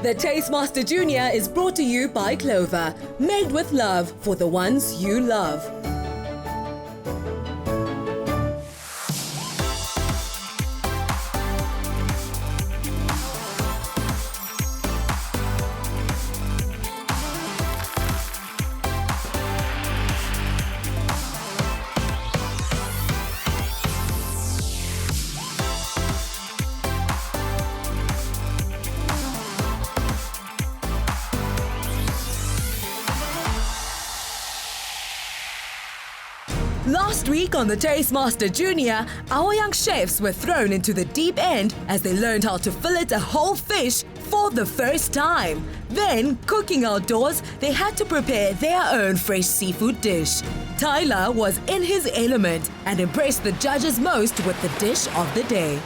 The Taste Master Junior is brought to you by Clover, made with love for the ones you love. Last week on the Taste Master Junior, our young chefs were thrown into the deep end as they learned how to fillet a whole fish for the first time. Then, cooking outdoors, they had to prepare their own fresh seafood dish. Tyler was in his element and impressed the judges most with the dish of the day.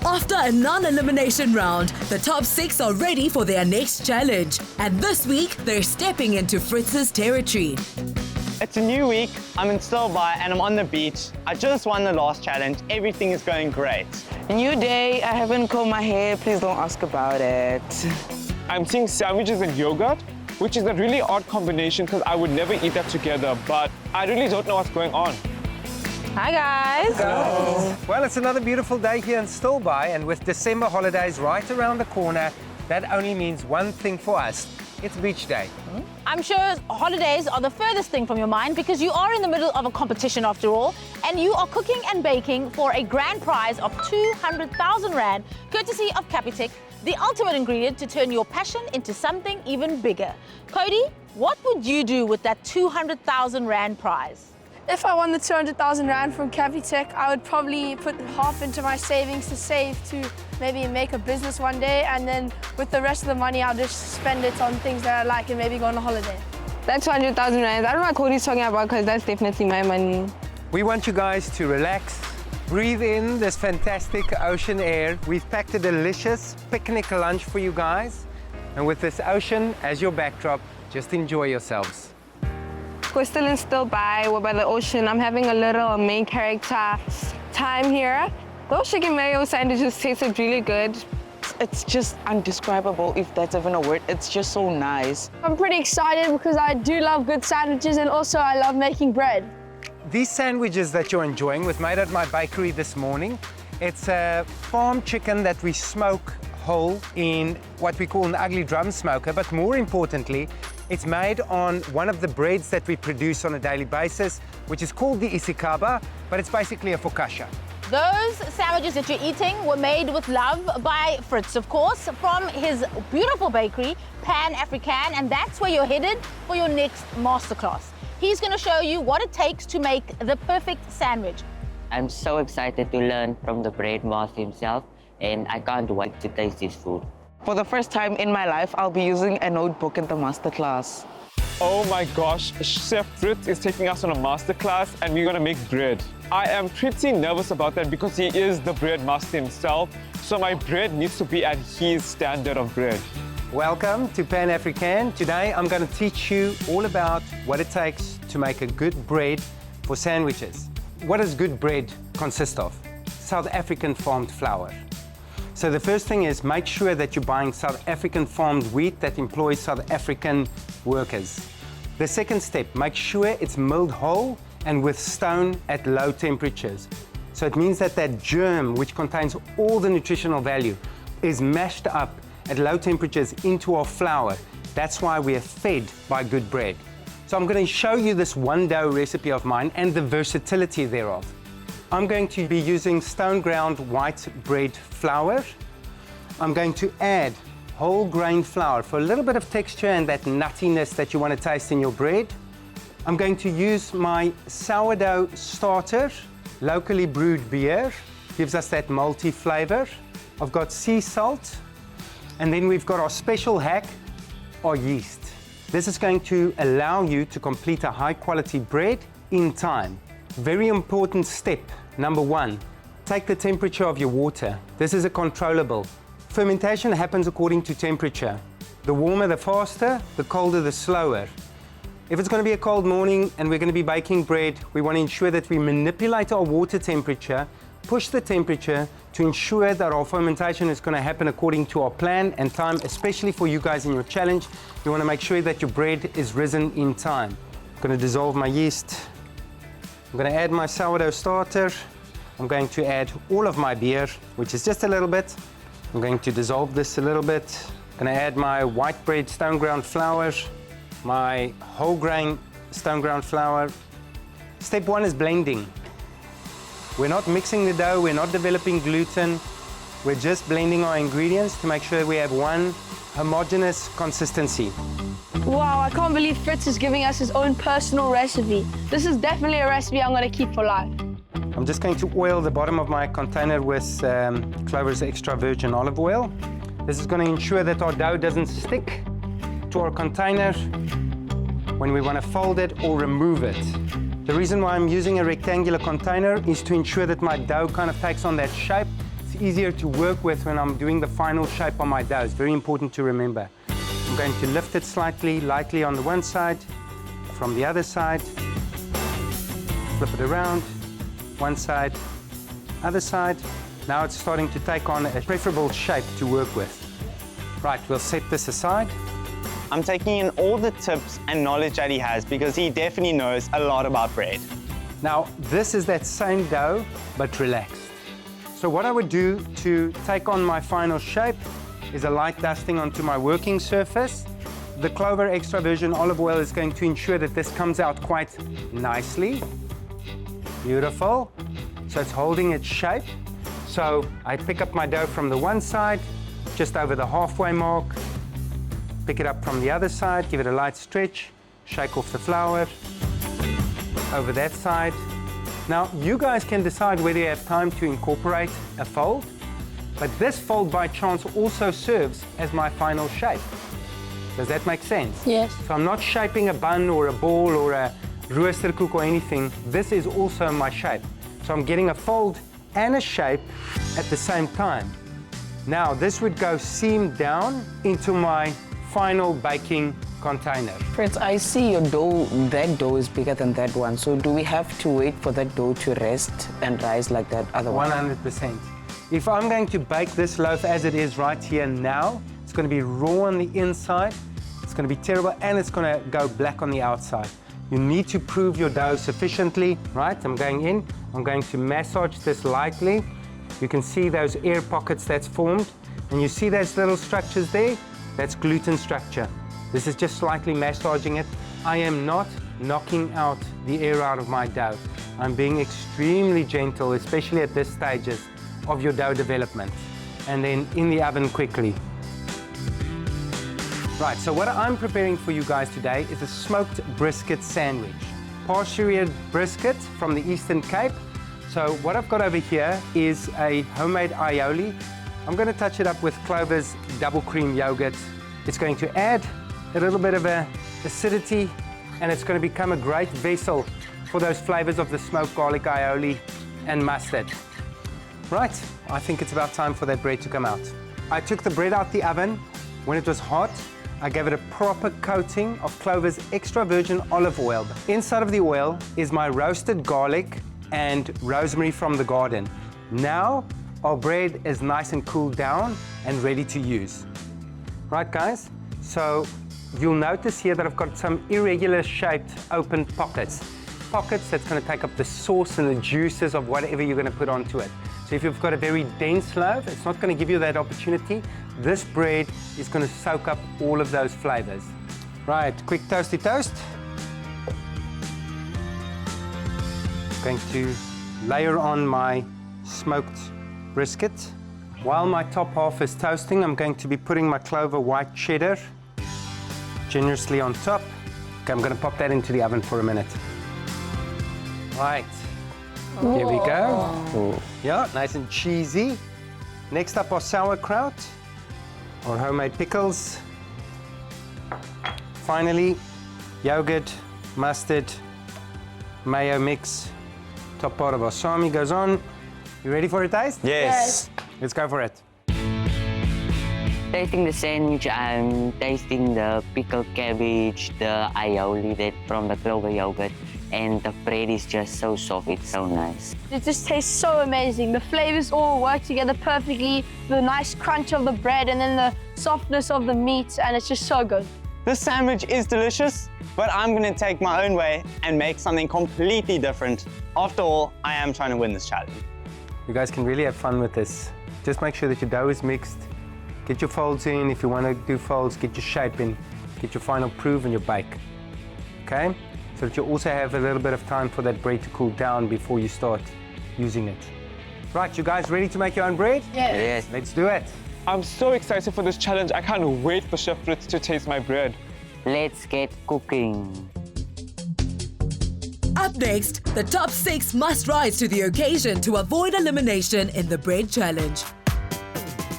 After a non-elimination round, the top 6 are ready for their next challenge. And this week, they're stepping into Fritz's territory. It's a new week, I'm in Stilbaai and I'm on the beach. I just won the last challenge, everything is going great. New day, I haven't combed my hair, please don't ask about it. I'm seeing sandwiches and yogurt, which is a really odd combination because I would never eat that together, but I really don't know what's going on. Hi guys. Hello. Well, it's another beautiful day here in Stilbaai, and with December holidays right around the corner, that only means one thing for us. It's beach day. I'm sure holidays are the furthest thing from your mind because you are in the middle of a competition after all, and you are cooking and baking for a grand prize of 200,000 Rand, courtesy of Capitec, the ultimate ingredient to turn your passion into something even bigger. Cody, what would you do with that 200,000 Rand prize? If I won the 200,000 Rand from Capitec, I would probably put half into my savings to save to maybe make a business one day, and then with the rest of the money, I'll just spend it on things that I like and maybe go on a holiday. That's 200,000 Rand. I don't know what Cody's talking about because that's definitely my money. We want you guys to relax, breathe in this fantastic ocean air. We've packed a delicious picnic lunch for you guys. And with this ocean as your backdrop, just enjoy yourselves. We're still in Stilbaai, we're by the ocean. I'm having a little main character time here. Those chicken mayo sandwiches tasted really good. It's just undescribable, if that's even a word. It's just so nice. I'm pretty excited because I do love good sandwiches, and also I love making bread. These sandwiches that you're enjoying was made at my bakery this morning. It's a farm chicken that we smoke whole in what we call an ugly drum smoker, but more importantly, it's made on one of the breads that we produce on a daily basis, which is called the isikaba, but it's basically a focaccia. Those sandwiches that you're eating were made with love by Fritz, of course, from his beautiful bakery, Pan African, and that's where you're headed for your next masterclass. He's going to show you what it takes to make the perfect sandwich. I'm so excited to learn from the bread master himself, and I can't wait to taste this food. For the first time in my life, I'll be using a notebook in the masterclass. Oh my gosh, Chef Fritz is taking us on a masterclass and we're gonna make bread. I am pretty nervous about that because he is the bread master himself, so my bread needs to be at his standard of bread. Welcome to Pan African. Today I'm going to teach you all about what it takes to make a good bread for sandwiches. What does good bread consist of? South African farmed flour. So the first thing is make sure that you're buying South African farmed wheat that employs South African workers. The second step, make sure it's milled whole and with stone at low temperatures. So it means that that germ, which contains all the nutritional value, is mashed up at low temperatures into our flour. That's why we are fed by good bread. So I'm going to show you this one dough recipe of mine and the versatility thereof. I'm going to be using stone ground white bread flour. I'm going to add whole grain flour for a little bit of texture and that nuttiness that you want to taste in your bread. I'm going to use my sourdough starter, locally brewed beer, gives us that malty flavor. I've got sea salt, and then we've got our special hack, our yeast. This is going to allow you to complete a high quality bread in time. Very important step, number 1, take the temperature of your water. This is a controllable. Fermentation happens according to temperature. The warmer, the faster, the colder, the slower. If it's going to be a cold morning and we're going to be baking bread, we want to ensure that we manipulate our water temperature push the temperature to ensure that our fermentation is going to happen according to our plan and time, especially for you guys in your challenge. You want to make sure that your bread is risen in time. I'm going to dissolve my yeast. I'm going to add my sourdough starter. I'm going to add all of my beer, which is just a little bit. I'm going to dissolve this a little bit. I'm going to add my white bread stone ground flour, my whole grain stone ground flour. Step one is blending. We're not mixing the dough, we're not developing gluten. We're just blending our ingredients to make sure we have one homogeneous consistency. Wow, I can't believe Fritz is giving us his own personal recipe. This is definitely a recipe I'm going to keep for life. I'm just going to oil the bottom of my container with Clover's extra virgin olive oil. This is going to ensure that our dough doesn't stick to our container when we want to fold it or remove it. The reason why I'm using a rectangular container is to ensure that my dough kind of takes on that shape. It's easier to work with when I'm doing the final shape on my dough. It's very important to remember. I'm going to lift it slightly, lightly on the one side, from the other side, flip it around, one side, other side. Now it's starting to take on a preferable shape to work with. Right, we'll set this aside. I'm taking in all the tips and knowledge that he has because he definitely knows a lot about bread. Now, this is that same dough, but relaxed. So what I would do to take on my final shape is a light dusting onto my working surface. The Clover extra virgin olive oil is going to ensure that this comes out quite nicely. Beautiful. So it's holding its shape. So I pick up my dough from the one side, just over the halfway mark. Pick it up from the other side, give it a light stretch, shake off the flour, over that side. Now, you guys can decide whether you have time to incorporate a fold, but this fold by chance also serves as my final shape. Does that make sense? Yes. So I'm not shaping a bun or a ball or a roosterkoek or anything. This is also my shape. So I'm getting a fold and a shape at the same time. Now, this would go seam down into my final baking container. Fritz, I see your dough, that dough is bigger than that one. So do we have to wait for that dough to rest and rise like that otherwise? 100%. If I'm going to bake this loaf as it is right here now, it's going to be raw on the inside, it's going to be terrible, and it's going to go black on the outside. You need to prove your dough sufficiently, right? I'm going in, I'm going to massage this lightly. You can see those air pockets that's formed, and you see those little structures there? That's gluten structure. This is just slightly massaging it. I am not knocking out the air out of my dough. I'm being extremely gentle, especially at this stages of your dough development. And then in the oven quickly. Right, so what I'm preparing for you guys today is a smoked brisket sandwich. Pasture-reared brisket from the Eastern Cape. So what I've got over here is a homemade aioli. I'm going to touch it up with Clover's double cream yogurt. It's going to add a little bit of acidity, and it's going to become a great vessel for those flavors of the smoked garlic aioli and mustard. Right, I think it's about time for that bread to come out. I took the bread out the oven. When it was hot, I gave it a proper coating of Clover's extra virgin olive oil. Inside of the oil is my roasted garlic and rosemary from the garden. Now, our bread is nice and cooled down and ready to use. Right, guys? So you'll notice here that I've got some irregular shaped open pockets. Pockets that's going to take up the sauce and the juices of whatever you're going to put onto it. So if you've got a very dense loaf, it's not going to give you that opportunity. This bread is going to soak up all of those flavors. Right, quick toasty toast. Going to layer on my smoked brisket. While my top half is toasting, I'm going to be putting my Clover white cheddar generously on top. Okay, I'm going to pop that into the oven for a minute. Right, here we go. Oh. Yeah, nice and cheesy. Next up are sauerkraut, or homemade pickles. Finally, yogurt, mustard, mayo mix. Top part of our salmi goes on. You ready for a taste? Yes. Let's go for it. Tasting the sandwich, I'm tasting the pickled cabbage, the aioli that from the Clover yogurt. and the bread is just so soft, it's so nice. It just tastes so amazing. The flavors all work together perfectly. The nice crunch of the bread and then the softness of the meat, and it's just so good. This sandwich is delicious, but I'm gonna take my own way and make something completely different. After all, I am trying to win this challenge. You guys can really have fun with this. Just make sure that your dough is mixed. Get your folds in. If you want to do folds, get your shape in. Get your final proof and your bake. Okay? So that you also have a little bit of time for that bread to cool down before you start using it. Right, you guys ready to make your own bread? Yes. Let's do it. I'm so excited for this challenge. I can't wait for Chef Fritz to taste my bread. Let's get cooking. Up next, the top 6 must rise to the occasion to avoid elimination in the bread challenge.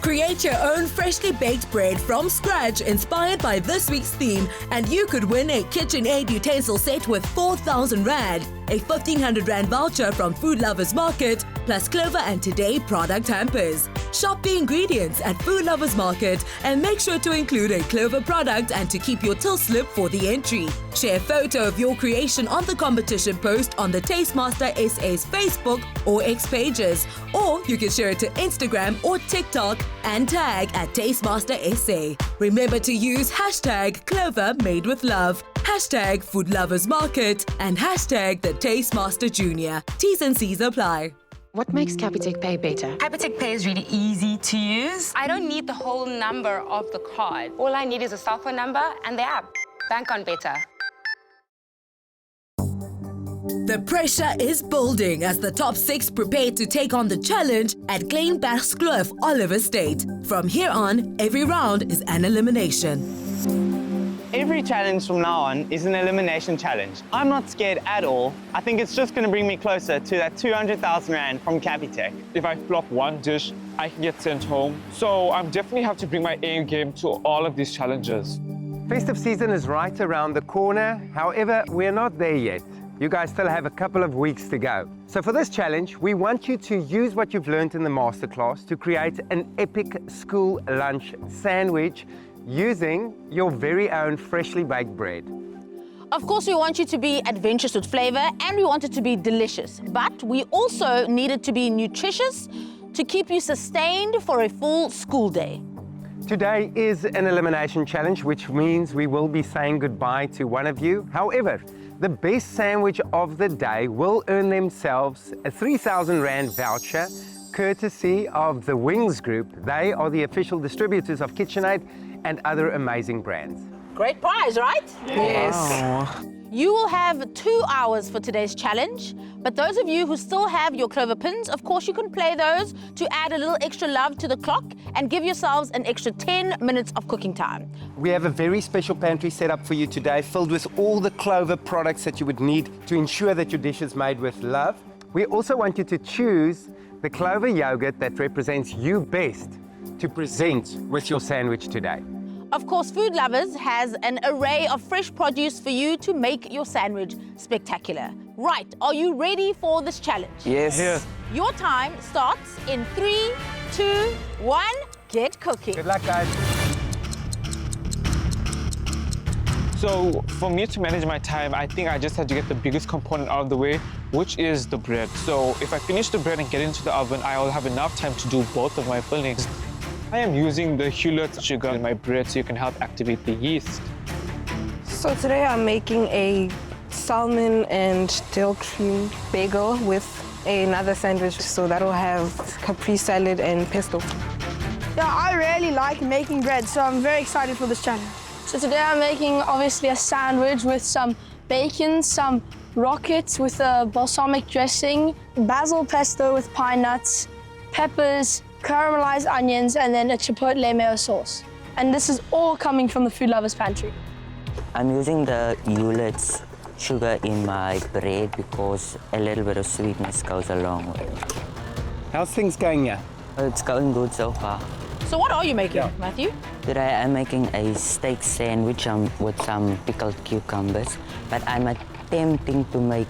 Create your own freshly baked bread from scratch inspired by this week's theme, and you could win a KitchenAid utensil set with 4,000 Rand, a 1,500 Rand voucher from Food Lovers Market, plus Clover and Today product hampers. Shop the ingredients at Food Lovers Market and make sure to include a Clover product and to keep your till slip for the entry. Share a photo of your creation on the competition post on the Tastemaster SA's Facebook or X pages, or you can share it to Instagram or TikTok and tag at Tastemaster SA. Remember to use hashtag Clover Made with Love, hashtag Food Lovers Market, and hashtag the Tastemaster Junior. T's and C's apply. What makes Capitec Pay better? Capitec Pay is really easy to use. I don't need the whole number of the card. All I need is a cell phone number and the app. Bank on better. The pressure is building as the top 6 prepare to take on the challenge at Kleinbergskloof, Oliver State. From here on, every round is an elimination. Every challenge from now on is an elimination challenge. I'm not scared at all. I think it's just going to bring me closer to that 200,000 Rand from Capitec. If I flop one dish, I can get sent home. So I definitely have to bring my A game to all of these challenges. Festive season is right around the corner. However, we're not there yet. You guys still have a couple of weeks to go. So for this challenge, we want you to use what you've learned in the masterclass to create an epic school lunch sandwich using your very own freshly baked bread. Of course, we want you to be adventurous with flavor and we want it to be delicious. But we also need it to be nutritious to keep you sustained for a full school day. Today is an elimination challenge, which means we will be saying goodbye to one of you. However, the best sandwich of the day will earn themselves a 3,000 Rand voucher courtesy of the Wings Group. They are the official distributors of KitchenAid and other amazing brands. Great prize, right? Yes. Wow. You will have 2 hours for today's challenge, but those of you who still have your Clover pins, of course you can play those to add a little extra love to the clock and give yourselves an extra 10 minutes of cooking time. We have a very special pantry set up for you today, filled with all the Clover products that you would need to ensure that your dish is made with love. We also want you to choose the Clover yogurt that represents you best to present with your sandwich today. Of course, Food Lovers has an array of fresh produce for you to make your sandwich spectacular. Right, are you ready for this challenge? Yes. Yes. Your time starts in 3, 2, 1, get cooking. Good luck, guys. So for me to manage my time, I think I just had to get the biggest component out of the way, which is the bread. So if I finish the bread and get into the oven, I will have enough time to do both of my fillings. I am using the Hewlett's sugar in my bread so you can help activate the yeast. So today I'm making a salmon and dill cream bagel with another sandwich. So that'll have capri salad and pesto. Yeah, I really like making bread, so I'm very excited for this challenge. So today I'm making obviously a sandwich with some bacon, some rockets with a balsamic dressing, basil pesto with pine nuts, peppers, caramelized onions, and then a chipotle mayo sauce. And this is all coming from the Food Lovers Pantry. I'm using the Hewlett's sugar in my bread because a little bit of sweetness goes a long way. How's things going here? It's going good so far. So what are you making, Matthew? Today I'm making a steak sandwich with some pickled cucumbers, but I'm attempting to make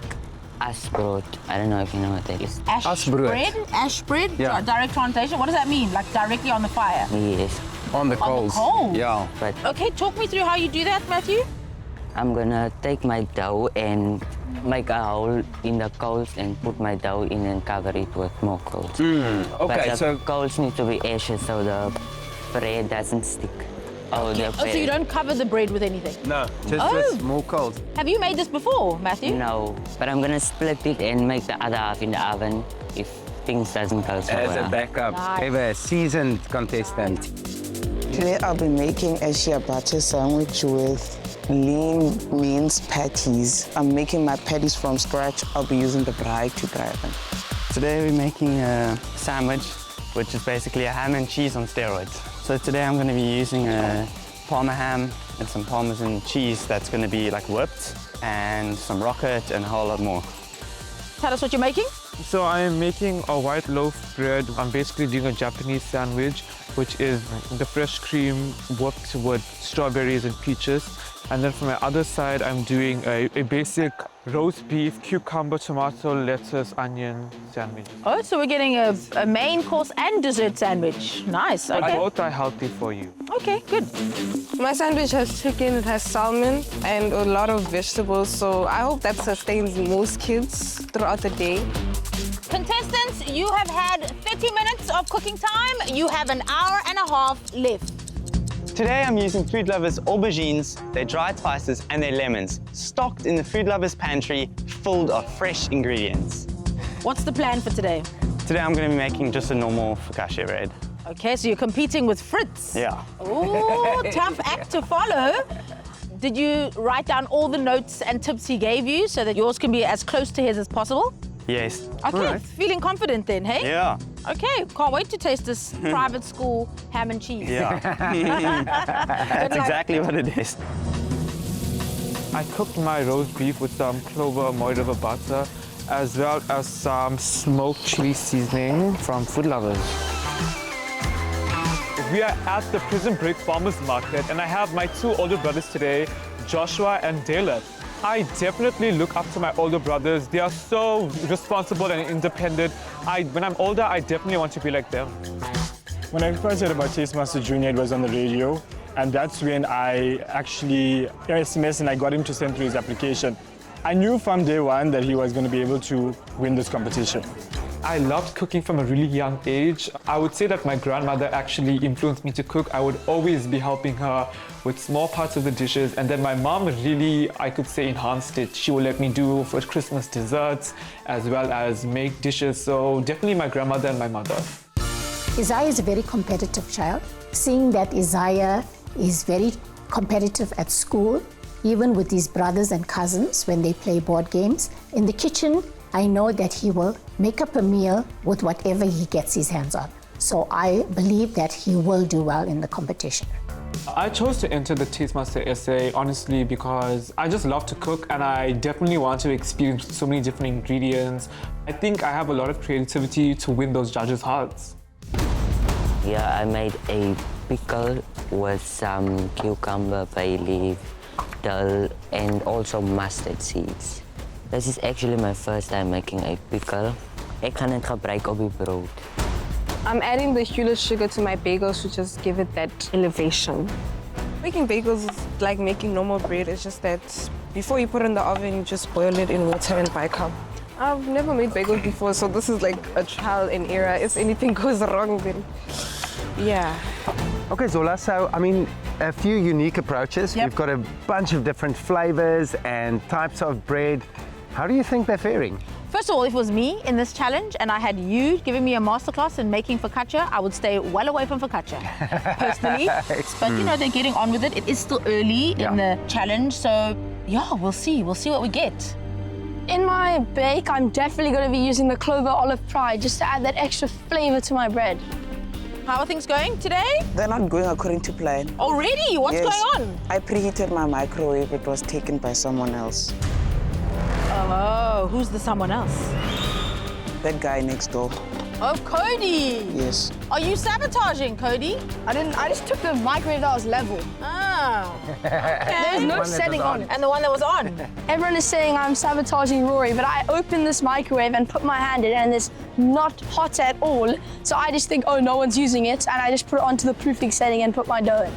asbrood. I don't know if you know what that is. Ash bread? Ash bread? Yeah. Direct translation. What does that mean? Like directly on the fire? Yes. On the coals. coals? Yeah. But Okay, talk me through how you do that, Matthew. I'm gonna take my dough and make a hole in the coals and put my dough in and cover it with more coals. Okay, But the so coals need to be ashes so the bread doesn't stick. Oh, so you don't cover the bread with anything? no, just more coals. Have you made this before, Matthew? No, but I'm gonna split it and make the other half in the oven if things doesn't go so As well. a backup. Nice. We have a seasoned contestant. Today I'll be making a shea butter sandwich with lean minced patties. I'm making my patties from scratch. I'll be using the braai to dry them. Today we're making a sandwich, which is basically a ham and cheese on steroids. So today I'm going to be using a Parma ham and some Parmesan cheese that's going to be like whipped, and some rocket and a whole lot more. Tell us what you're making. So I am making a white loaf bread. I'm basically doing a Japanese sandwich, which is the fresh cream whipped with strawberries and peaches. And then from my other side, I'm doing a basic roast beef, cucumber, tomato, lettuce, onion sandwich. Oh, so we're getting a main course and dessert sandwich. Nice, okay. Both are healthy for you. Okay, good. My sandwich has chicken, it has salmon, and a lot of vegetables, so I hope that sustains most kids throughout the day. Contestants, you have had 30 minutes of cooking time. You have an hour and a half left. Today I'm using Food Lovers aubergines, their dried spices and their lemons, stocked in the Food Lovers pantry, full of fresh ingredients. What's the plan for today? Today I'm going to be making just a normal focaccia bread. Okay, so you're competing with Fritz. Yeah. Oh, tough act to follow. Did you write down all the notes and tips he gave you so that yours can be as close to his as possible? Yes. Okay, feeling confident then, hey? Yeah. Okay, can't wait to taste this private school ham and cheese. Yeah. That's exactly what it is. I cooked my roast beef with some Clover Moy River butter, as well as some smoked chili seasoning from Food Lovers. We are at the Prison Break Farmers Market, and I have my two older brothers today, Joshua and Dalen. I definitely look up to my older brothers. They are so responsible and independent. When I'm older, I definitely want to be like them. When I first heard about Tastemaster Junior, it was on the radio, and that's when I actually SMS and I got him to send through his application. I knew from day one that he was going to be able to win this competition. I loved cooking from a really young age. I would say that my grandmother actually influenced me to cook. I would always be helping her with small parts of the dishes, and then my mom really, I could say, enhanced it. She would let me do for Christmas desserts as well as make dishes. So definitely my grandmother and my mother. Isaiah is a very competitive child. Seeing that Isaiah is very competitive at school, even with his brothers and cousins when they play board games, in the kitchen, I know that he will make up a meal with whatever he gets his hands on. So I believe that he will do well in the competition. I chose to enter the Tastemaster SA honestly because I just love to cook and I definitely want to experience so many different ingredients. I think I have a lot of creativity to win those judges' hearts. Yeah, I made a pickle with some cucumber, bay leaf, dill, and also mustard seeds. This is actually my first time making a pickle. Ek gaan dit gebruik op die brood. I'm adding the hula sugar to my bagels to just give it that elevation. Making bagels is like making normal bread. It's just that before you put it in the oven, you just boil it in water and bicarb. I've never made bagels before, so this is like a trial and error. If anything goes wrong, then yeah. Okay, Zola, so I mean, a few unique approaches. Yep. We've got a bunch of different flavors and types of bread. How do you think they're faring? First of all, if it was me in this challenge and I had you giving me a masterclass in making focaccia, I would stay well away from focaccia, personally. But you know, they're getting on with it. It is still early in the challenge, so yeah, we'll see. We'll see what we get. In my bake, I'm definitely going to be using the Clover olive pride just to add that extra flavor to my bread. How are things going today? They're not going according to plan. Already? What's Yes. going on? I preheated my microwave. It was taken by someone else. Oh, who's the someone else? That guy next door. Oh, Cody. Yes. Are you sabotaging, Cody? I just took the microwave that was level. Oh. There's no setting on it. And the one that was on? Everyone is saying I'm sabotaging Rory, but I opened this microwave and put my hand in it and it's not hot at all. So I just think, oh, no one's using it. And I just put it onto the proofing setting and put my dough in.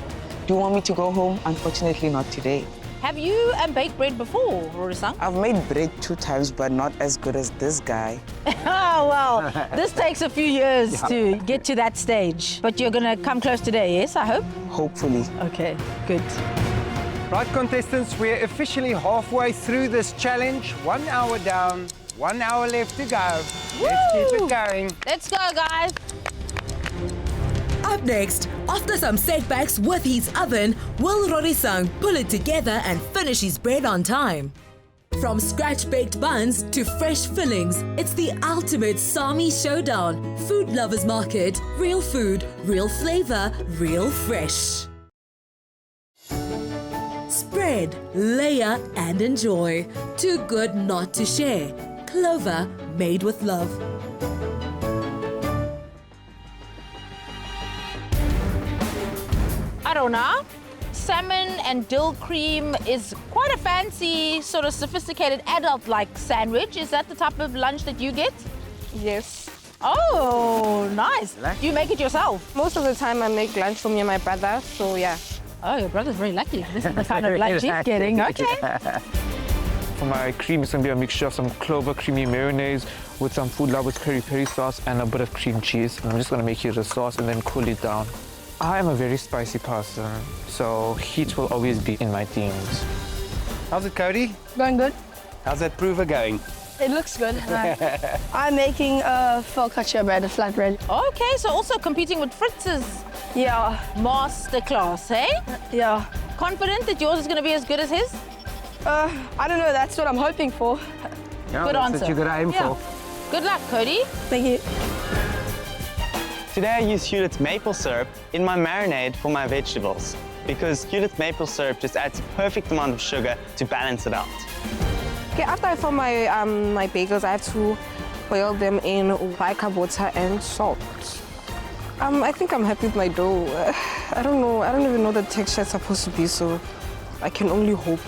Do you want me to go home? Unfortunately, not today. Have you baked bread before, Rory-san? I've made bread 2 times, but not as good as this guy. Oh, well, this takes a few years to get to that stage. But you're going to come close today, yes, I hope? Hopefully. Okay, good. Right, contestants, we're officially halfway through this challenge. 1 hour down, 1 hour left to go. Woo! Let's keep it going. Let's go, guys. Up next, after some setbacks with his oven, will Rory-san pull it together and finish his bread on time? From scratch-baked buns to fresh fillings, it's the ultimate Sami showdown. Food lovers market, real food, real flavor, real fresh. Spread, layer and enjoy. Too good not to share. Clover, made with love. Arona, salmon and dill cream is quite a fancy, sort of sophisticated adult-like sandwich. Is that the type of lunch that you get? Yes. Oh, nice. Do you make it yourself? Most of the time I make lunch for me and my brother, so yeah. Oh, your brother's very lucky. This is the kind of lunch he's getting. Okay. For my cream, it's going to be a mixture of some Clover creamy mayonnaise with some Food Lovers peri-peri sauce and a bit of cream cheese. And I'm just going to make it a sauce and then cool it down. I am a very spicy person, so heat will always be in my themes. How's it, Cody? Going good. How's that prover going? It looks good. I'm making a focaccia bread, a flat bread. Okay, so also competing with Fritz's Masterclass, hey? Yeah. Confident that yours is going to be as good as his? I don't know, that's what I'm hoping for. Yeah, Good that's answer. what you're going to aim for. Good luck, Cody. Thank you. Today I use Hewlett's maple syrup in my marinade for my vegetables because Hewlett's maple syrup just adds a perfect amount of sugar to balance it out. Okay, after I form my my bagels, I have to boil them in bicarb water and salt. I think I'm happy with my dough. I don't know. I don't even know the texture it's supposed to be, so I can only hope.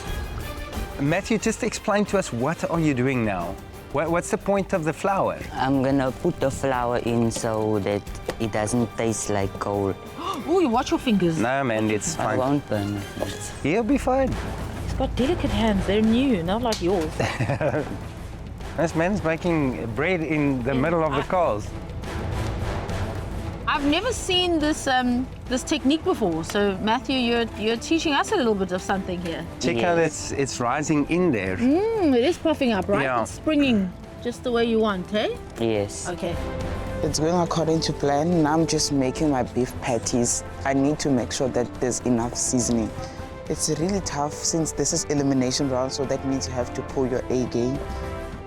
Matthew, just explain to us, what are you doing now? What's the point of the flour? I'm gonna put the flour in so that it doesn't taste like coal. Oh, you watch your fingers. No, man, it's I fine. won't burn my fingers. He'll be fine. He's got delicate hands. They're new, not like yours. This man's making bread in the middle of the coals. I've never seen this this technique before. So Matthew, you're teaching us a little bit of something here. Check how it's rising in there. It is puffing up, right? Yeah. It's springing just the way you want, eh? Yes. Okay. It's going according to plan. Now I'm just making my beef patties. I need to make sure that there's enough seasoning. It's really tough since this is elimination round, so that means you have to pull your A game.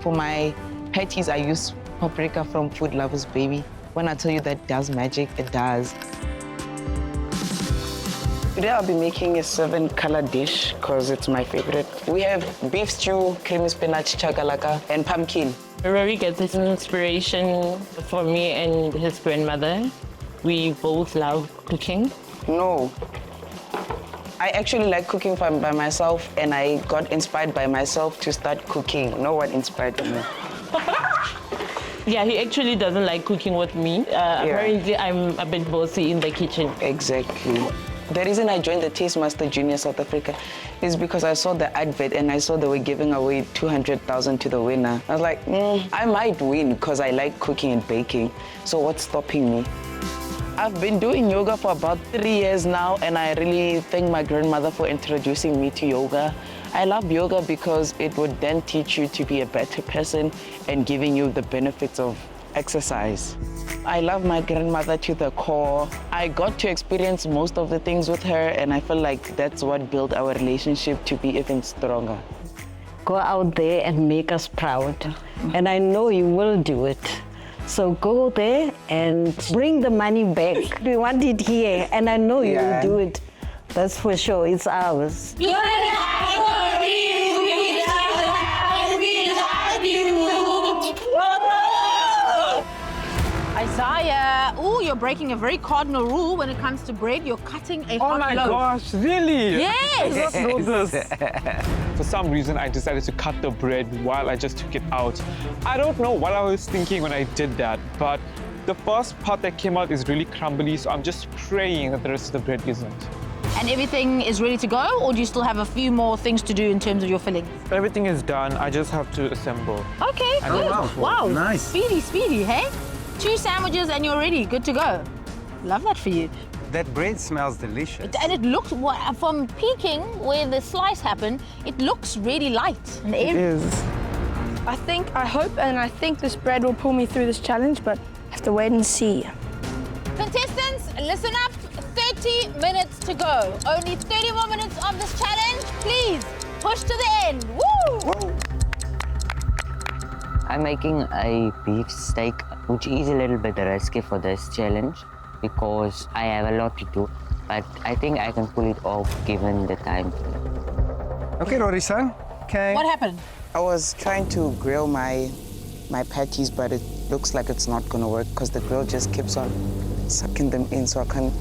For my patties, I use paprika from Food Lovers, baby. When I tell you that does magic, it does. Today I'll be making a 7-color dish because it's my favorite. We have beef stew, creamy spinach, chakalaka, and pumpkin. Rory gets his inspiration from me and his grandmother. We both love cooking. No. I actually like cooking by myself, and I got inspired by myself to start cooking. No one inspired me. Yeah, he actually doesn't like cooking with me. Apparently, I'm a bit bossy in the kitchen. Exactly. The reason I joined the Taste Master Junior South Africa is because I saw the advert and I saw they were giving away 200,000 to the winner. I was like, I might win because I like cooking and baking. So what's stopping me? I've been doing yoga for about 3 years now, and I really thank my grandmother for introducing me to yoga. I love yoga because it would then teach you to be a better person and giving you the benefits of exercise. I love my grandmother to the core. I got to experience most of the things with her, and I feel like that's what built our relationship to be even stronger. Go out there and make us proud. And I know you will do it. So go there and bring the money back. We want it here, and I know you will do it. That's for sure. It's ours. Isaiah, oh, you're breaking a very cardinal rule when it comes to bread. You're cutting a hot loaf. Oh my gosh, really? Yes! I did not know this. For some reason, I decided to cut the bread while I just took it out. I don't know what I was thinking when I did that, but the first part that came out is really crumbly, so I'm just praying that the rest of the bread isn't. And everything is ready to go, or do you still have a few more things to do in terms of your filling? Everything is done. I just have to assemble. Okay, good. Wow. Nice. Speedy, hey? 2 sandwiches and you're ready, good to go. Love that for you. That bread smells delicious. And it looks, from peeking where the slice happened, it looks really light and airy. It is. I hope and I think this bread will pull me through this challenge, but I have to wait and see. Contestants, listen up. 30 minutes to go. Only 30 more minutes of this challenge. Please, push to the end. Woo! I'm making a beef steak, which is a little bit risky for this challenge because I have a lot to do, but I think I can pull it off given the time. Okay, Rory-san. Okay. What happened? I was trying to grill my patties, but it looks like it's not going to work because the grill just keeps on sucking them in, so I can't.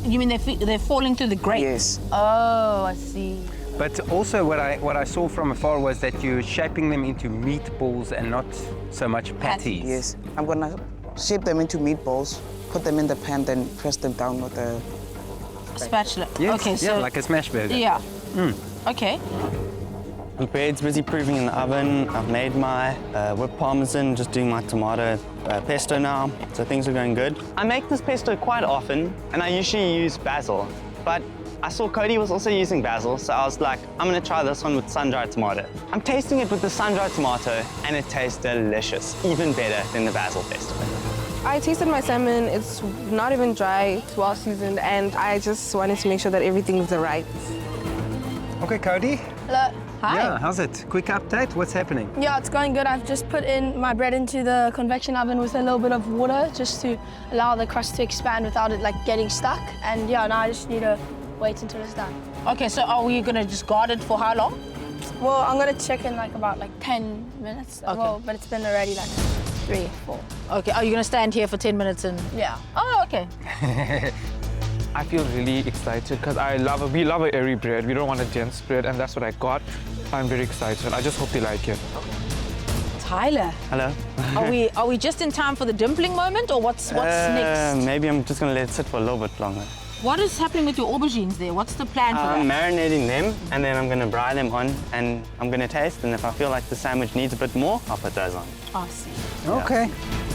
You mean they're falling through the grate? Yes. Oh, I see. But also what I saw from afar was that you're shaping them into meatballs and not so much patties. Yes. I'm going to shape them into meatballs, put them in the pan, then press them down with a spatula. Yes, Okay, so like a smash burger. Yeah. Okay. The bread's busy proving in the oven. I've made my whipped parmesan, just doing my tomato pesto now, so things are going good. I make this pesto quite often, and I usually use basil, but I saw Cody was also using basil, so I was like, I'm gonna try this one with sun-dried tomato. I'm tasting it with the sun-dried tomato, and it tastes delicious, even better than the basil pesto. I tasted my salmon. It's not even dry, it's well seasoned, and I just wanted to make sure that everything's right. Okay, Cody. Hello. Hi. Yeah, how's it? Quick update, what's happening? Yeah, it's going good. I've just put in my bread into the convection oven with a little bit of water just to allow the crust to expand without it like getting stuck. And yeah, now I just need to wait until it's done. Okay, so are we gonna just guard it for how long? Well, I'm gonna check in like about 10 minutes. Okay. Well, but it's been already like 3, 4. Okay, are you gonna stand here for 10 minutes and? Yeah. Oh, okay. I feel really excited because we love a airy bread. We don't want a dense bread, and that's what I got. I'm very excited. I just hope they like it. Tyler. Hello. Are we just in time for the dimpling moment, or what's next? Maybe I'm just gonna let it sit for a little bit longer. What is happening with your aubergines there? What's the plan for I'm that? marinating them, and then I'm gonna brine them on, and I'm gonna taste, and if I feel like the sandwich needs a bit more, I'll put those on. I see. Okay.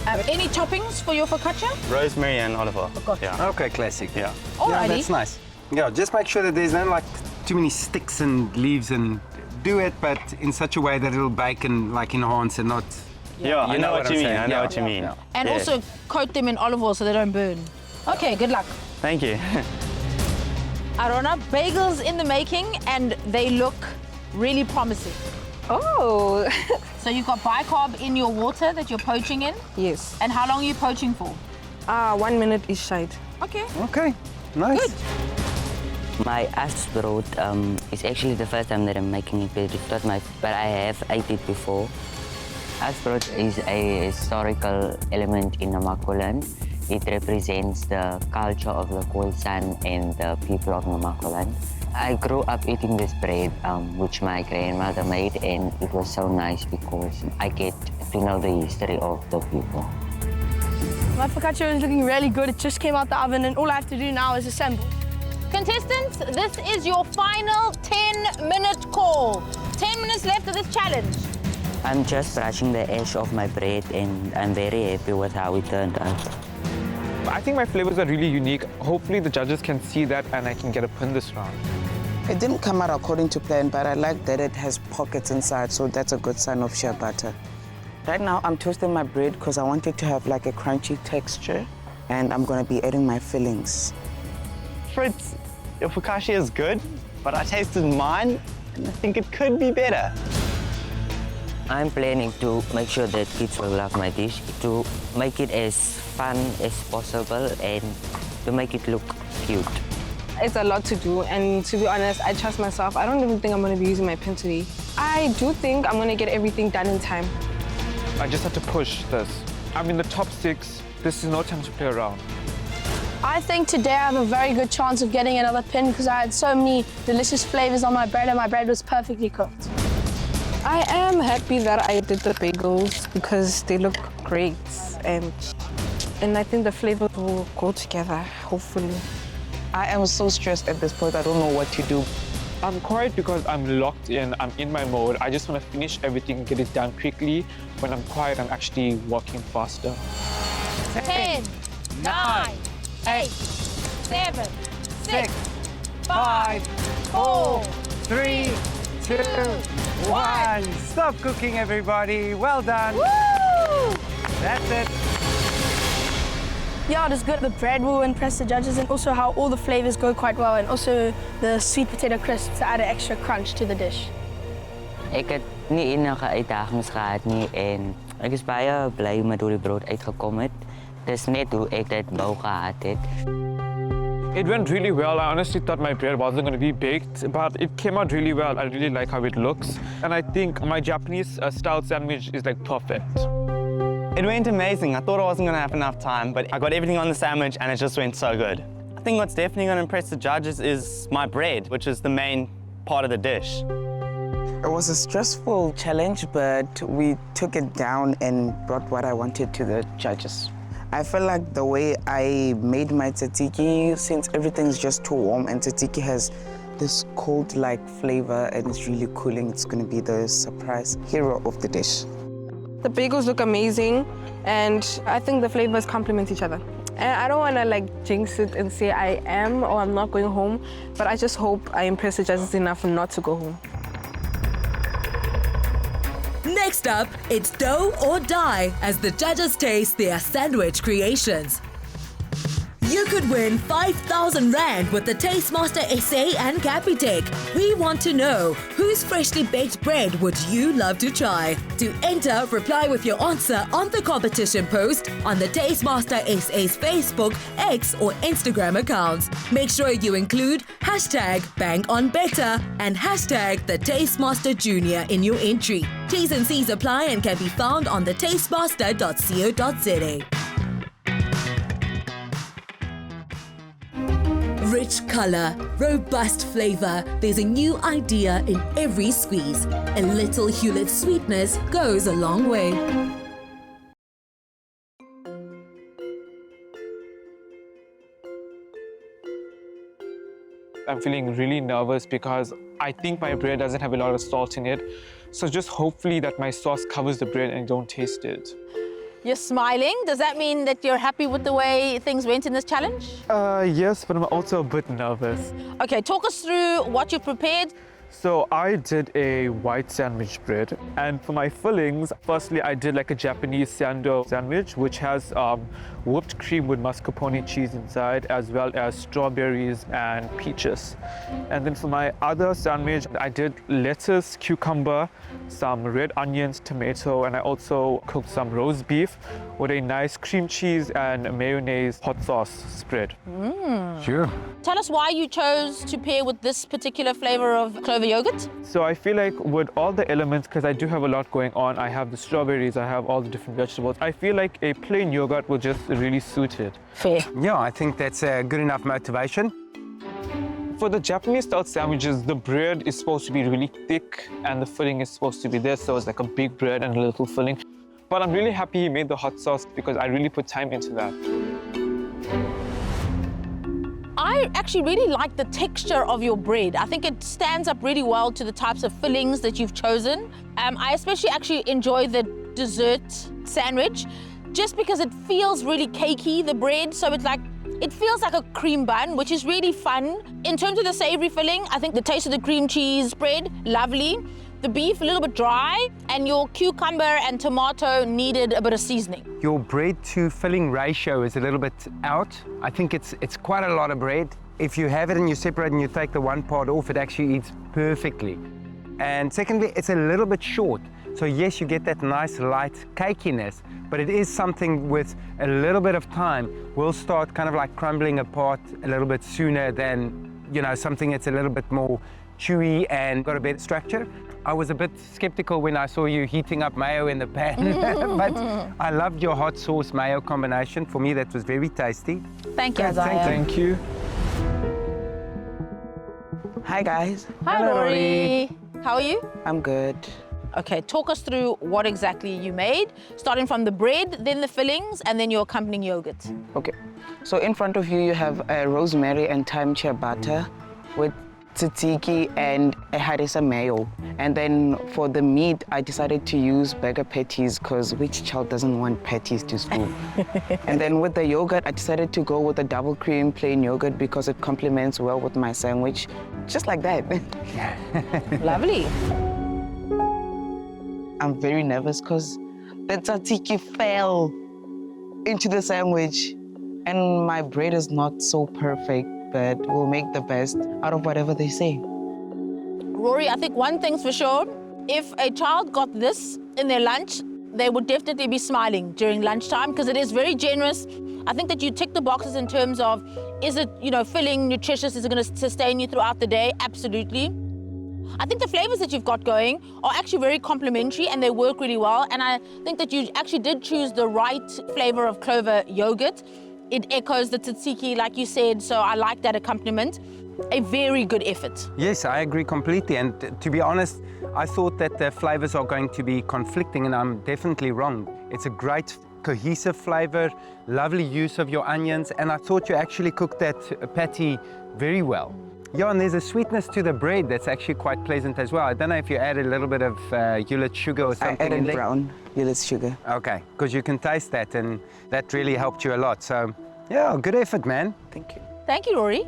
Any toppings for your focaccia? Rosemary and olive oil. Gotcha. Yeah. Okay, classic. Yeah. Alrighty. Yeah, that's nice. Yeah, just make sure that there's no too many sticks and leaves, and do it, but in such a way that it'll bake and enhance and not. Yeah, I know what you mean. I know Yeah. what you mean. Yeah. And Yeah. also coat them in olive oil so they don't burn. Okay, good luck. Thank you. Arona, bagels in the making, and they look really promising. Oh. So you've got bicarb in your water that you're poaching in? Yes. And how long are you poaching for? 1 minute each side. Okay. Okay, nice. Good. My asbrood is actually the first time that I'm making it, but I have ate it before. Asbrood is a historical element in Namakoland. It represents the culture of the Khoisan and the people of Namakoland. I grew up eating this bread, which my grandmother made, and it was so nice because I get to know the history of the people. My focaccia is looking really good. It just came out the oven, and all I have to do now is assemble. Contestants, this is your final 10-minute call. 10 minutes left of this challenge. I'm just brushing the edge of my bread, and I'm very happy with how it turned out. I think my flavors are really unique. Hopefully the judges can see that and I can get a pin this round. It didn't come out according to plan, but I like that it has pockets inside, so that's a good sign of shea butter. Right now, I'm toasting my bread because I want it to have like a crunchy texture, and I'm going to be adding my fillings. Fritz, your focaccia is good, but I tasted mine, and I think it could be better. I'm planning to make sure that kids will love my dish, to make it as fun as possible and to make it look cute. It's a lot to do, and to be honest, I trust myself. I don't even think I'm going to be using my pen today. I do think I'm going to get everything done in time. I just have to push this. I'm in the top 6. This is no time to play around. I think today I have a very good chance of getting another pin because I had so many delicious flavors on my bread and my bread was perfectly cooked. I am happy that I did the bagels because they look great, and I think the flavors will go together, hopefully. I am so stressed at this point. I don't know what to do. I'm quiet because I'm locked in, I'm in my mode. I just want to finish everything and get it done quickly. When I'm quiet, I'm actually working faster. 10, 9, 8, 7, 6, 5, 4, 3, 2, 1. Stop cooking, everybody. Well done. Woo! That's it. Yeah, it is good. The bread will impress the judges, and also how all the flavors go quite well, and also the sweet potato crisps to add an extra crunch to the dish. Ek het nie enige uitdagings gehad nie en ek is baie bly met hoe die brood uitgekom het. Dis net hoe ek dit wou gehad het. It went really well. I honestly thought my bread wasn't going to be baked, but it came out really well. I really like how it looks. And I think my Japanese style sandwich is like perfect. It went amazing. I thought I wasn't going to have enough time, but I got everything on the sandwich and it just went so good. I think what's definitely going to impress the judges is my bread, which is the main part of the dish. It was a stressful challenge, but we took it down and brought what I wanted to the judges. I feel like the way I made my tzatziki, since everything's just too warm and tzatziki has this cold-like flavor and it's really cooling, it's going to be the surprise hero of the dish. The bagels look amazing, and I think the flavors complement each other. And I don't want to like jinx it and say I am or I'm not going home, but I just hope I impress the judges enough not to go home. Next up, it's dough or die as the judges taste their sandwich creations. You could win 5,000 Rand with the Tastemaster SA and Capitec. We want to know, whose freshly baked bread would you love to try? To enter, reply with your answer on the competition post on the Tastemaster SA's Facebook, X or Instagram accounts. Make sure you include #BangOnBetter and #the Tastemaster Junior in your entry. T's and C's apply and can be found on thetastemaster.co.za. Rich color, robust flavor, there's a new idea in every squeeze. A little Hewlett sweetness goes a long way. I'm feeling really nervous because I think my bread doesn't have a lot of salt in it. So just hopefully that my sauce covers the bread and don't taste it. You're smiling. Does that mean that you're happy with the way things went in this challenge? Yes, but I'm also a bit nervous. Okay, talk us through what you've prepared. So I did a white sandwich bread, and for my fillings, firstly I did like a Japanese sourdough sandwich, which has whipped cream with mascarpone cheese inside, as well as strawberries and peaches. And then for my other sandwich, I did lettuce, cucumber, some red onions, tomato, and I also cooked some roast beef with a nice cream cheese and mayonnaise hot sauce spread. Sure. Tell us why you chose to pair with this particular flavor of Clover yogurt. So I feel like with all the elements, because I do have a lot going on, I have the strawberries, I have all the different vegetables, I feel like a plain yogurt will just really suit it. Fair. Yeah, I think that's a good enough motivation. For the Japanese style sandwiches, the bread is supposed to be really thick and the filling is supposed to be there, so it's like a big bread and a little filling. But I'm really happy he made the hot sauce because I really put time into that. I actually really like the texture of your bread. I think it stands up really well to the types of fillings that you've chosen. I especially actually enjoy the dessert sandwich just because it feels really cakey, the bread. So it's like, it feels like a cream bun, which is really fun. In terms of the savory filling, I think the taste of the cream cheese bread, lovely. The beef, a little bit dry, and your cucumber and tomato needed a bit of seasoning. Your bread to filling ratio is a little bit out. I think it's quite a lot of bread. If you have it and you separate and you take the one part off, it actually eats perfectly. And secondly, it's a little bit short. So yes, you get that nice light cakiness, but it is something with a little bit of time will start kind of like crumbling apart a little bit sooner than, you know, something that's a little bit more chewy and got a better structure. I was a bit skeptical when I saw you heating up mayo in the pan, but I loved your hot sauce mayo combination. For me, that was very tasty. Thank you, Isaiah. Thank you. Hi, guys. Hi, Lori. How are you? I'm good. Okay, talk us through what exactly you made, starting from the bread, then the fillings, and then your accompanying yogurt. Okay, so in front of you, you have a rosemary and thyme ciabatta with tzatziki and a harissa mayo. And then for the meat, I decided to use burger patties because which child doesn't want patties to school? And then with the yogurt, I decided to go with a double cream plain yogurt because it complements well with my sandwich, just like that. Lovely. I'm very nervous because the tzatziki fell into the sandwich and my bread is not so perfect, but we'll make the best out of whatever they say. Rory, I think one thing's for sure, if a child got this in their lunch, they would definitely be smiling during lunchtime because it is very generous. I think that you tick the boxes in terms of, is it, filling, nutritious, is it going to sustain you throughout the day? Absolutely. I think the flavors that you've got going are actually very complementary and they work really well. And I think that you actually did choose the right flavor of Clover yogurt. It echoes the tzatziki, like you said, so I like that accompaniment. A very good effort. Yes, I agree completely. And to be honest, I thought that the flavors are going to be conflicting, and I'm definitely wrong. It's a great cohesive flavor, lovely use of your onions, and I thought you actually cooked that patty very well. Yeah, and there's a sweetness to the bread that's actually quite pleasant as well. I don't know if you added a little bit of Hewlett sugar or something. I added brown Hewlett sugar. Okay, because you can taste that, and that really helped you a lot. So, yeah, good effort, man. Thank you. Thank you, Rory.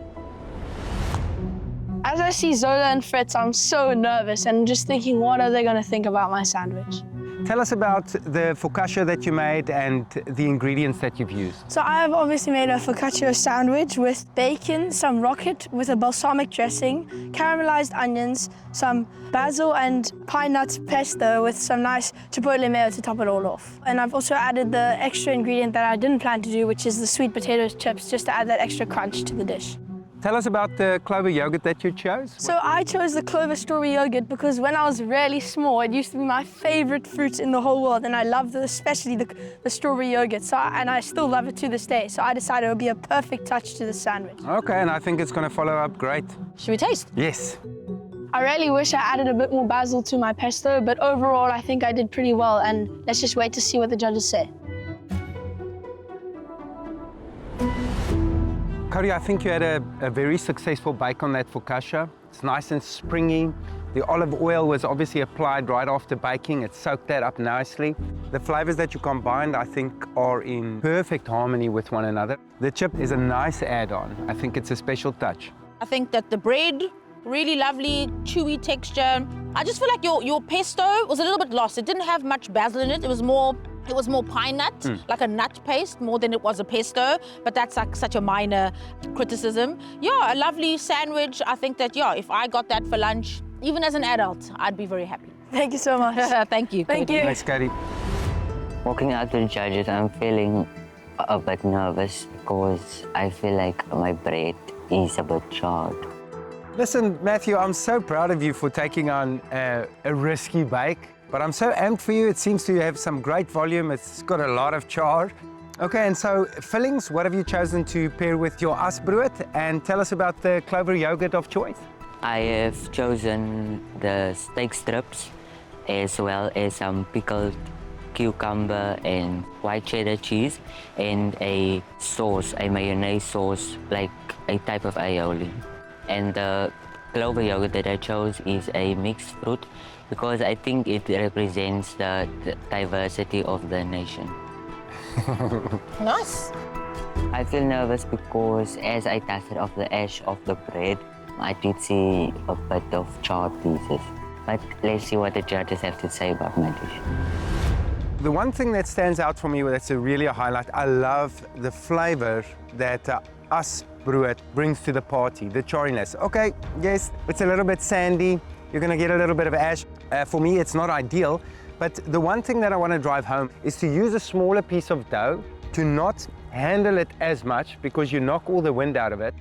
As I see Zola and Fritz, I'm so nervous and just thinking, what are they going to think about my sandwich? Tell us about the focaccia that you made and the ingredients that you've used. So I have obviously made a focaccia sandwich with bacon, some rocket with a balsamic dressing, caramelized onions, some basil and pine nuts pesto with some nice chipotle mayo to top it all off. And I've also added the extra ingredient that I didn't plan to do, which is the sweet potato chips, just to add that extra crunch to the dish. Tell us about the Clover yogurt that you chose. So I chose the Clover strawberry yogurt because when I was really small, it used to be my favorite fruit in the whole world, and I love especially the strawberry yogurt. And I still love it to this day. So I decided it would be a perfect touch to the sandwich. Okay, and I think it's going to follow up great. Should we taste? Yes. I really wish I added a bit more basil to my pesto, but overall I think I did pretty well, and let's just wait to see what the judges say. Cody, I think you had a very successful bake on that focaccia. It's nice and springy. The olive oil was obviously applied right after baking. It soaked that up nicely. The flavors that you combined, I think, are in perfect harmony with one another. The chip is a nice add-on. I think it's a special touch. I think that the bread, really lovely, chewy texture. I just feel like your pesto was a little bit lost. It didn't have much basil in it. It was more pine nut, like a nut paste, more than it was a pesto, but that's like such a minor criticism. Yeah, a lovely sandwich. I think that, yeah, if I got that for lunch, even as an adult, I'd be very happy. Thank you so much. Thank you. Thank you. Thanks, Cody. Walking out to the judges, I'm feeling a bit nervous because I feel like my bread is a bit charred. Listen, Matthew, I'm so proud of you for taking on a risky bake. But I'm so amped for you. It seems to have some great volume. It's got a lot of char. Okay, and so fillings, what have you chosen to pair with your asbrood? And tell us about the Clover yogurt of choice. I have chosen the steak strips as well as some pickled cucumber and white cheddar cheese and a sauce, a mayonnaise sauce, like a type of aioli. And the Clover yogurt that I chose is a mixed fruit because I think it represents the diversity of the nation. Nice. I feel nervous because as I dusted off the ash of the bread, I did see a bit of charred pieces. But let's see what the judges have to say about my dish. The one thing that stands out for me that's really a highlight, I love the flavor that asbrood brings to the party, the chariness. Okay, yes, it's a little bit sandy. You're going to get a little bit of ash. For me, it's not ideal. But the one thing that I want to drive home is to use a smaller piece of dough, to not handle it as much because you knock all the wind out of it,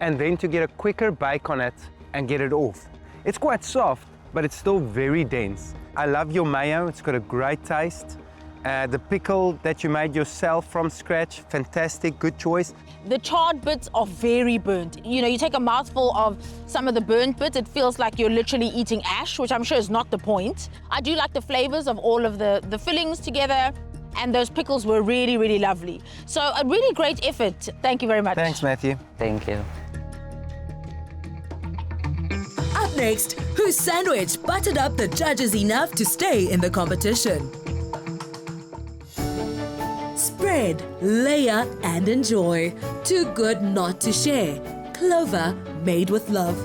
and then to get a quicker bake on it and get it off. It's quite soft, but it's still very dense. I love your mayo. It's got a great taste. The pickle that you made yourself from scratch, fantastic, good choice. The charred bits are very burnt. You know, you take a mouthful of some of the burnt bits, it feels like you're literally eating ash, which I'm sure is not the point. I do like the flavors of all of the fillings together, and those pickles were really, really lovely. So a really great effort. Thank you very much. Thanks, Matthew. Thank you. Up next, whose sandwich buttered up the judges enough to stay in the competition? Spread, layer and enjoy. Too good not to share. Clover, made with love.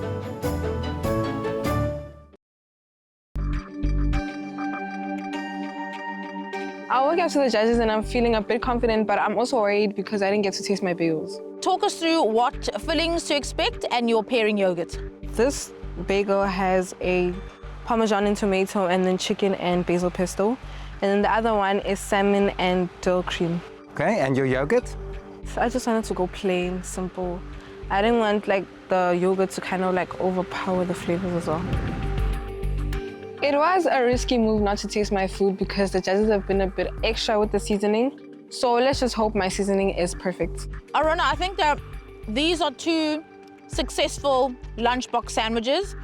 I walk up to the judges and I'm feeling a bit confident, but I'm also worried because I didn't get to taste my bagels. Talk us through what fillings to expect and your pairing yogurt. This bagel has a Parmesan and tomato and then chicken and basil pesto. And then the other one is salmon and dill cream. Okay, and your yogurt? So I just wanted to go plain, simple. I didn't want like the yogurt to kind of like overpower the flavors as well. It was a risky move not to taste my food because the judges have been a bit extra with the seasoning. So let's just hope my seasoning is perfect. Aruna, I think that these are two successful lunchbox sandwiches.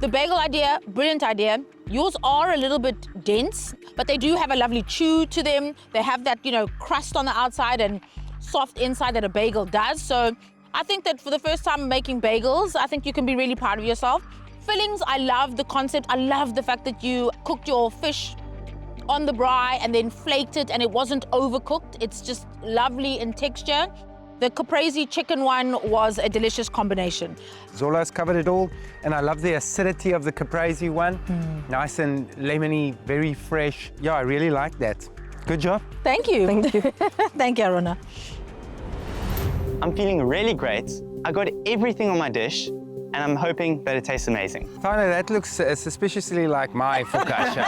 The bagel idea, brilliant idea. Yours are a little bit dense, but they do have a lovely chew to them. They have that, you know, crust on the outside and soft inside that a bagel does. So I think that for the first time making bagels, I think you can be really proud of yourself. Fillings, I love the concept. I love the fact that you cooked your fish on the braai and then flaked it and it wasn't overcooked. It's just lovely in texture. The caprese chicken one was a delicious combination. Zola's covered it all, and I love the acidity of the caprese one. Nice and lemony, very fresh. Yeah, I really like that. Good job. Thank you. Thank you. Thank you, Aruna. I'm feeling really great. I got everything on my dish, and I'm hoping that it tastes amazing. Tyler, that looks suspiciously like my focaccia.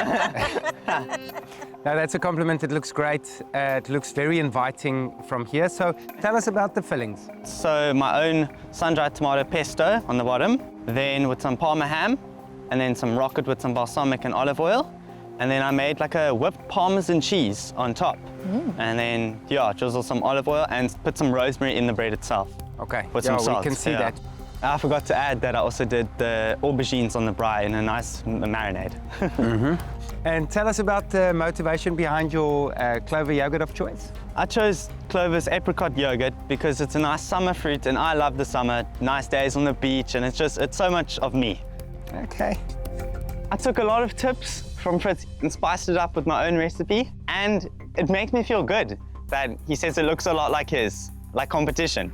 No, that's a compliment. It looks great. It looks very inviting from here. So tell us about the fillings. So my own sun-dried tomato pesto on the bottom, then with some Parma ham, and then some rocket with some balsamic and olive oil. And then I made like a whipped Parmesan cheese on top. And then, yeah, drizzle some olive oil and put some rosemary in the bread itself. Okay, With some salt. we can see that. I forgot to add that I also did the aubergines on the braai in a nice marinade. And tell us about the motivation behind your Clover yogurt of choice. I chose Clover's apricot yogurt because it's a nice summer fruit and I love the summer, nice days on the beach, and it's so much of me. Okay. I took a lot of tips from Fritz and spiced it up with my own recipe, and it makes me feel good that he says it looks a lot like his, like competition.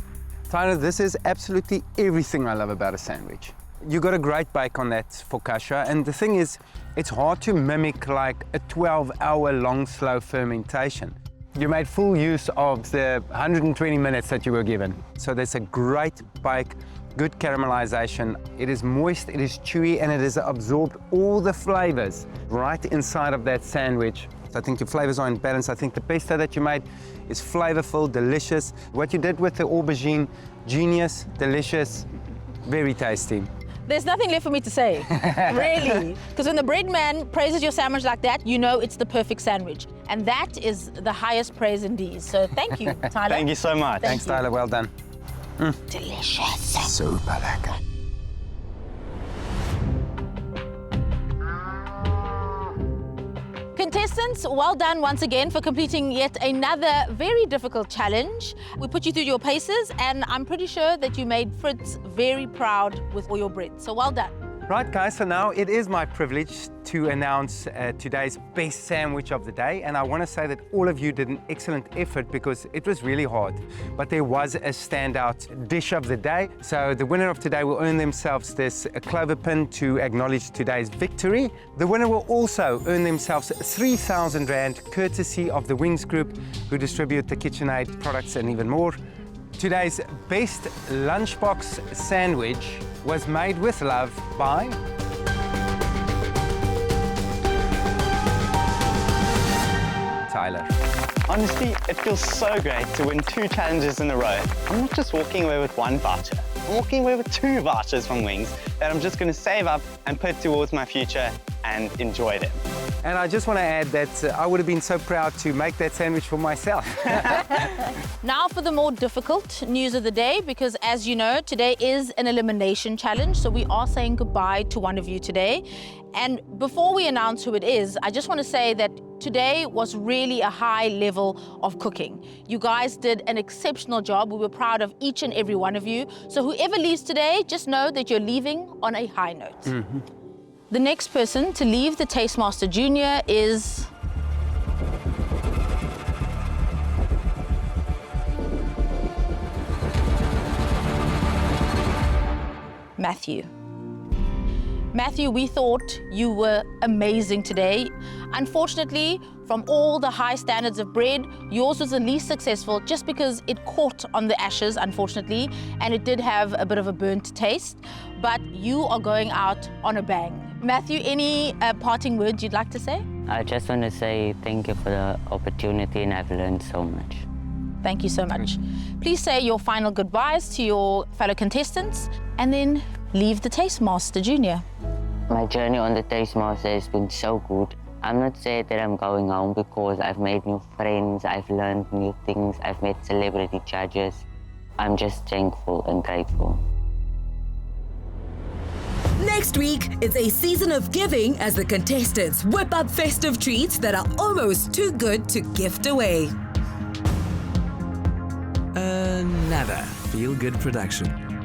Tyler, this is absolutely everything I love about a sandwich. You got a great bake on that focaccia, and the thing is, it's hard to mimic like a 12-hour-long slow fermentation. You made full use of the 120 minutes that you were given. So there's a great bake, good caramelization. It is moist, it is chewy, and it has absorbed all the flavors right inside of that sandwich. I think your flavors are in balance. I think the pesto that you made is flavorful, delicious. What you did with the aubergine, genius, delicious, very tasty. There's nothing left for me to say, really. Because when the bread man praises your sandwich like that, you know it's the perfect sandwich. And that is the highest praise indeed. So thank you, Tyler. Thank you so much. Thanks, Tyler. Well done. Delicious. Super lekker. Contestants, well done once again for completing yet another very difficult challenge. We put you through your paces, and I'm pretty sure that you made Fritz very proud with all your bread. So well done. Right, guys, so now it is my privilege to announce today's best sandwich of the day, and I want to say that all of you did an excellent effort because it was really hard, but there was a standout dish of the day. So the winner of today will earn themselves this Clover pin to acknowledge today's victory. The winner will also earn themselves 3,000 Rand courtesy of the Wings Group, who distribute the KitchenAid products and even more. Today's best lunchbox sandwich was made with love by Tyler. Honestly, it feels so great to win 2 challenges in a row. I'm not just walking away with 1 voucher. I'm walking away with 2 vouchers from Wings that I'm just going to save up and put towards my future and enjoy them. And I just want to add that I would have been so proud to make that sandwich for myself. Now for the more difficult news of the day, because as you know, today is an elimination challenge, so we are saying goodbye to one of you today. And before we announce who it is, I just want to say that today was really a high level of cooking. You guys did an exceptional job. We were proud of each and every one of you. So whoever leaves today, just know that you're leaving on a high note. Mm-hmm. The next person to leave the Tastemaster Junior is Matthew. Matthew, we thought you were amazing today. Unfortunately, from all the high standards of bread, yours was the least successful just because it caught on the ashes, unfortunately, and it did have a bit of a burnt taste. But you are going out on a bang. Matthew, any parting words you'd like to say? I just want to say thank you for the opportunity, and I've learned so much. Thank you so much. Please say your final goodbyes to your fellow contestants and then leave the Tastemaster Junior. My journey on the Tastemaster has been so good. I'm not sad that I'm going home because I've made new friends, I've learned new things, I've met celebrity judges. I'm just thankful and grateful. Next week, it's a season of giving as the contestants whip up festive treats that are almost too good to gift away. Another feel-good production.